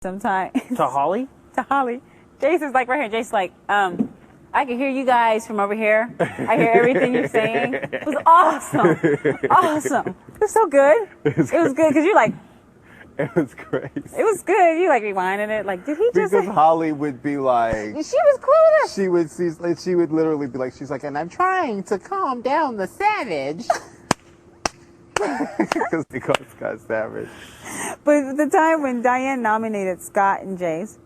sometime. To Holly? To Holly. Jason's like right here. Jason's like, I can hear you guys from over here. I hear everything you're saying. It was awesome. Awesome. It was so good. It was good because you're like, it was crazy. It was good. You like rewinding it. Like, did he just? Because Holly would be like, she was clueless. She would literally be like, she's like, and I'm trying to calm down the savage. Because they called Scott savage. But the time when Diane nominated Scott and Jace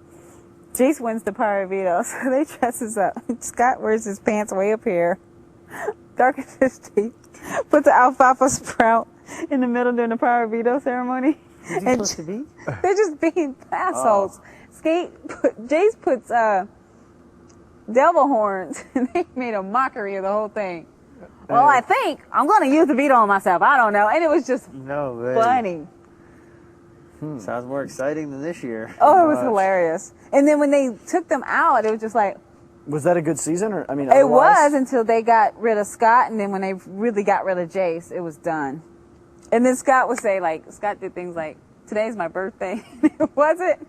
wins the power veto, so they dresses up. Scott wears his pants way up here, darkens his teeth, puts an alfalfa sprout in the middle during the power veto ceremony. Who's he supposed to be? They're just being assholes. Jace puts devil horns, and they made a mockery of the whole thing. Well, I think I'm going to use the veto on myself. I don't know. And it was just funny. Sounds more exciting than this year. Oh, it was hilarious. And then when they took them out, it was just like... Was that a good season? Or it was until they got rid of Scott, and then when they really got rid of Jace, it was done. And then Scott would say, like, Scott did things like, today's my birthday. Was it?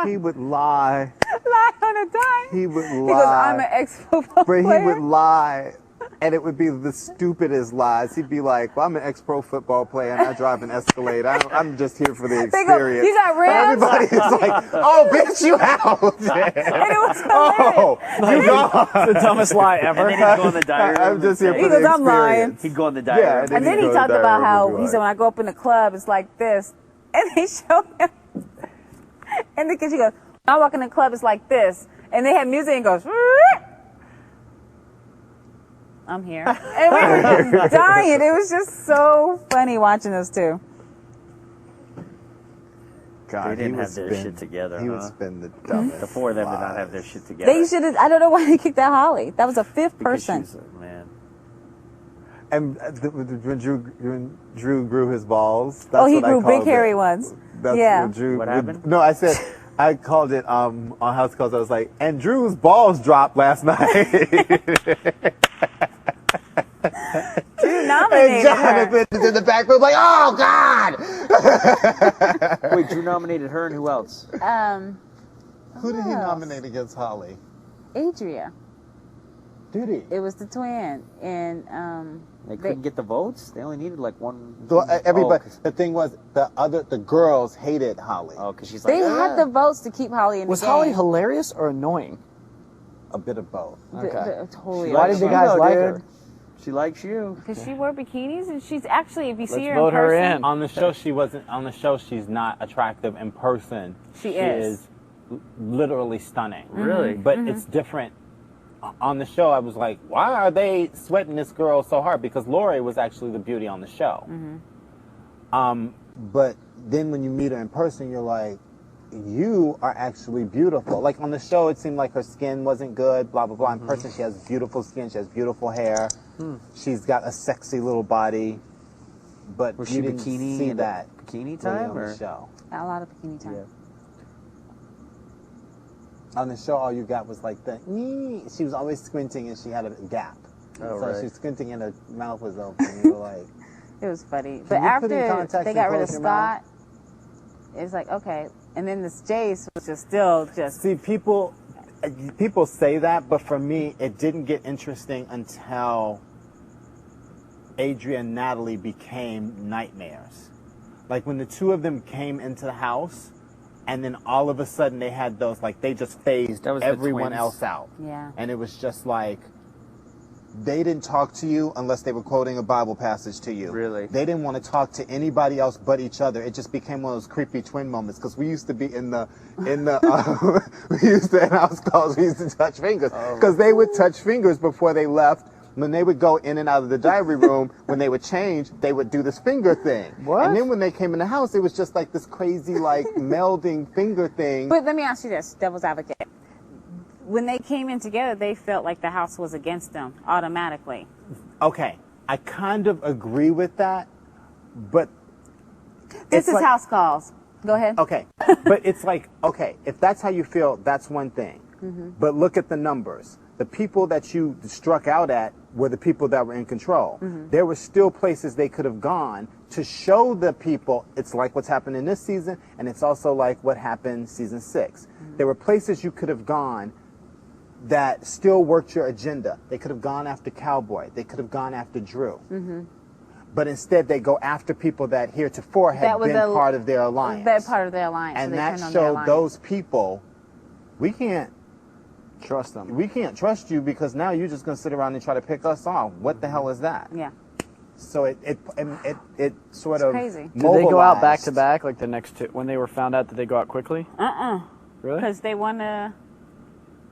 He would lie. Lie on a dime. He would lie. He goes, I'm an ex-football player. But he would lie. And it would be the stupidest lies. He'd be like, well, I'm an ex-pro football player and I drive an Escalade. I'm just here for the experience. Go, you got rims? Everybody is like, oh, bitch, you out. And it was hilarious. You gone. The dumbest lie ever. And then he'd go in the diary room. I'm just here for He the goes, I'm lying. He'd go in the diary room. And then he talked about how, he said, when I go up in the club, it's like this. And they showed him. And the kid, she goes, when I walk in the club, it's like this. And they had music and goes, I'm here. And we were just dying. It was just so funny watching those two. God, they didn't have their shit together. He would spin the dumbest. The four of them did not have their shit together. They should have, I don't know why they kicked out Holly. That was a fifth person. Man. And when Drew grew his balls. That's he what grew I called big hairy ones. That's yeah. What Drew. What happened? No, I said. I called it on House Calls. I was like, and Drew's balls dropped last night. Drew nominated and Jonathan is in the back room like, oh God! Wait, Drew nominated her, and who else? Who did he nominate against Holly? Adria. Did he? It was the twin, and they couldn't get the votes. They only needed like one. Everybody. The thing was, the girls hated Holly. Oh, because she's like. They had the votes to keep Holly in the game. Was Holly hilarious or annoying? A bit of both. Okay. Totally. Why did the guys like her? She likes you. Because she wore bikinis, and she's actually, if you see her vote in person, her in. On the show, she wasn't. On the show, she's not attractive in person. She is literally stunning. Really? But it's different. On the show, I was like, why are they sweating this girl so hard? Because Lori was actually the beauty on the show. But then when you meet her in person, you're like, you are actually beautiful. Like on the show, it seemed like her skin wasn't good, blah, blah, blah. In person, she has beautiful skin. She has beautiful hair. She's got a sexy little body. But was you she didn't bikini see that bikini really time on or the show. a lot of bikini time. Yeah. On the show, all you got was like she was always squinting and she had a gap. Oh, so right. she was squinting and her mouth was open. You were like, It was funny. you But put in after contacts they and got rid of close your mouth? Scott, it was like, okay. And then this Jace was just still just... See, people say that, but for me, it didn't get interesting until Adria and Natalie became nightmares. Like when the two of them came into the house, and then all of a sudden they had those, like they just phased That was the everyone twins. else out. Yeah. And it was just like, they didn't talk to you unless they were quoting a Bible passage to you. Really? They didn't want to talk to anybody else but each other. It just became one of those creepy twin moments because we used to be in the we used to in house calls. We used to touch fingers because they would touch fingers before they left. When they would go in and out of the diary room, when they would change, they would do this finger thing. What? And then when they came in the house, it was just like this crazy like melding finger thing. But let me ask you this, devil's advocate. When they came in together, they felt like the house was against them automatically. okay, I kind of agree with that, but This is like, house calls. Go ahead. Okay, but it's like, okay, if that's how you feel, that's one thing. But look at the numbers. the people that you struck out at were the people that were in control. Mm-hmm. There were still places they could have gone to show the people it's like what's happened in this season, and it's also like what happened season 6. Mm-hmm. There were places you could have gone that still worked your agenda. They could have gone after Cowboy. They could have gone after Drew. Mm-hmm. But instead, they go after people that heretofore had been part of their alliance. That part of their alliance. And so that turned on their showed alliance. those people, we can't Trust them. trust you because now you're just going to sit around and try to pick us off. What the hell is that? Yeah. So it sort It's of crazy. Did they go out mobilized. back to back like the next two when they were found out that they go out quickly? Really? Because they won a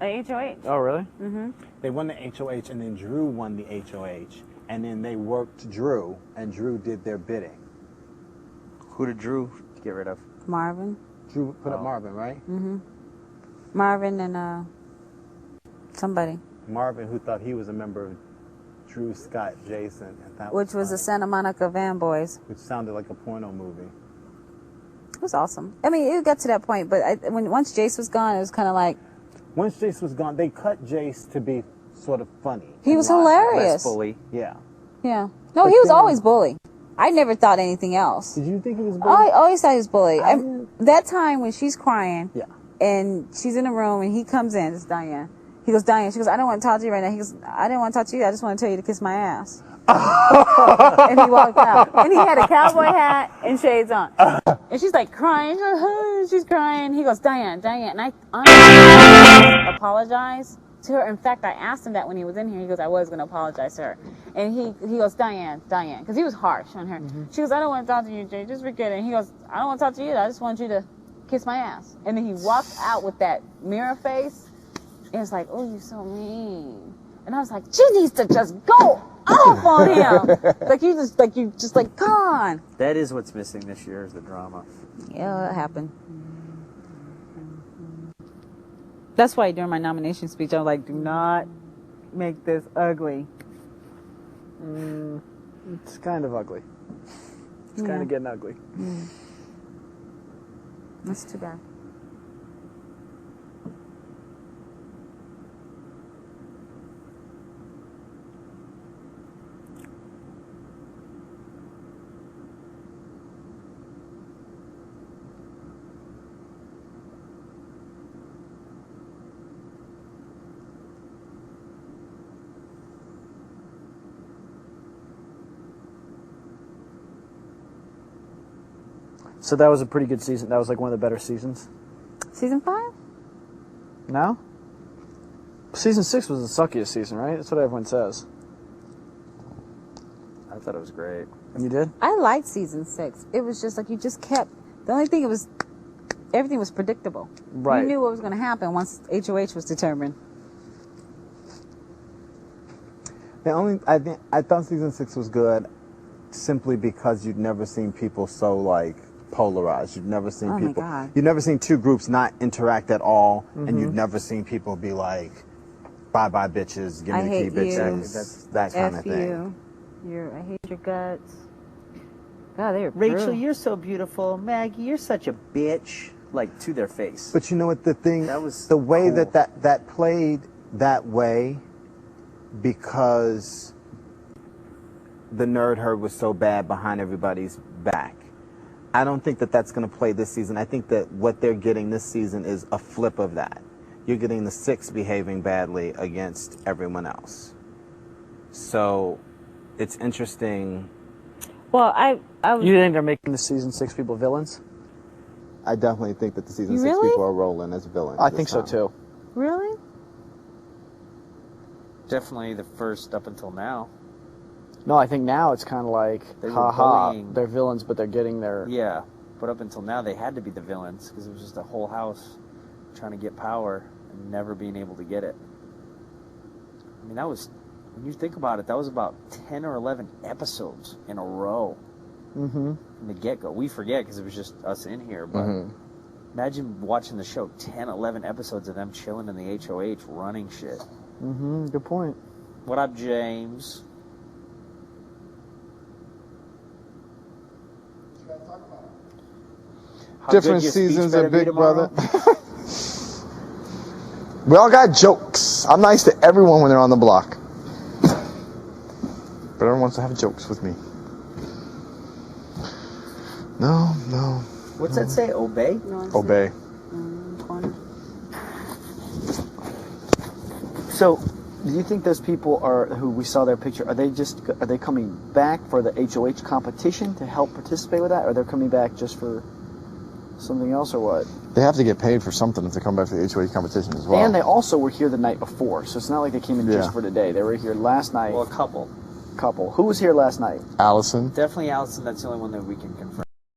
HOH. Oh, really? They won the HOH, and then Drew won the HOH, and then they worked Drew, and Drew did their bidding. Who did Drew get rid of? Marvin. Drew put up Marvin, right? Marvin and somebody. Marvin, who thought he was a member of Drew, Scott, Jason, and that Which was the funny, Santa Monica Van Boys. which sounded like a porno movie. It was awesome. I mean, it got to that point, but once Jace was gone, it was kind of like, Once Jace was gone, they cut Jace to be sort of funny. he was Less hilarious. bully. Yeah. Yeah. No, But he was then- always bully. I never thought anything else. Did you think he was I bully? always thought he was bully. I- That time when she's crying, Yeah. and she's in the room, and he comes in, it's Diane. He goes, Diane. She goes, I don't want to talk to you right now. He goes, I didn't want to talk to you. I just want to tell you to kiss my ass. And he walked out. And he had a cowboy hat and shades on. And she's like crying. She's crying. He goes, Diane. And I honestly apologize to her. In fact, I asked him that when he was in here. He goes, I was going to apologize to her. And he goes, Diane. Because he was harsh on her. She goes, I don't want to talk to you, Jay. Just forget it. And he goes, I don't want to talk to you. I just want you to kiss my ass. And then he walked out with that mirror face. And it's like, oh, you're so mean. And I was like, she needs to just go off on him. you just come on. That is what's missing this year is the drama. Yeah, that happened. That's why during my nomination speech, I was like, do not make this ugly. It's kind of ugly. It's kind Yeah. of getting ugly. That's too bad. So that was a pretty good season. That was like one of the better seasons. Season 5? No? Season 6 was the suckiest season, right? That's what everyone says. I thought it was great. And you did? I liked season 6. It was just like you just kept. The only thing everything was predictable. Right. You knew what was going to happen once HOH was determined. I thought season 6 was good simply because you'd never seen people so like polarized. You'd never seen Oh my people. God. You'd never seen two groups not interact at all, and you'd never seen people be like, "Bye bye bitches, give I me the key hate you. bitches." That's that kind of F thing. you. I hate your guts. God, they were Rachel, brutal. you're so beautiful. Maggie, you're such a bitch. Like, to their face. But you know what the thing? That was the way cool. that played that way because the nerd herd was so bad behind everybody's back. I don't think that that's going to play this season. I think that what they're getting this season is a flip of that. You're getting the 6 behaving badly against everyone else. So it's interesting. Well, I You think they're making the season 6 people villains? I definitely think that the season You 6 really? people are rolling as villains. I this think so time. too. really. Definitely the first up until now. No, I think now it's kind of like, They were ha, bullying. they're villains, but they're getting their... Yeah. But up until now, they had to be the villains because it was just a whole house trying to get power and never being able to get it. I mean, that was, when you think about it, that was about 10 or 11 episodes in a row. Mm-hmm. From the get-go. We forget because it was just us in here, but imagine watching the show 10, 11 episodes of them chilling in the HOH running shit. Mm-hmm. Good point. What up, James? How Different good your speech seasons better of be Big tomorrow? Brother. We all got jokes. I'm nice to everyone when they're on the block. But everyone wants to have jokes with me. No. What's that say? Obey? Obey. Corner. So, do you think those people who we saw their picture, are they coming back for the HOH competition to help participate with that, or they're coming back just for something else, or what? They have to get paid for something if they come back to the HOH competition as well. And they also were here the night before, so it's not like they came in just for today. They were here last night. Well, a couple. Who was here last night? Allison. Definitely Allison. That's the only one that we can confirm.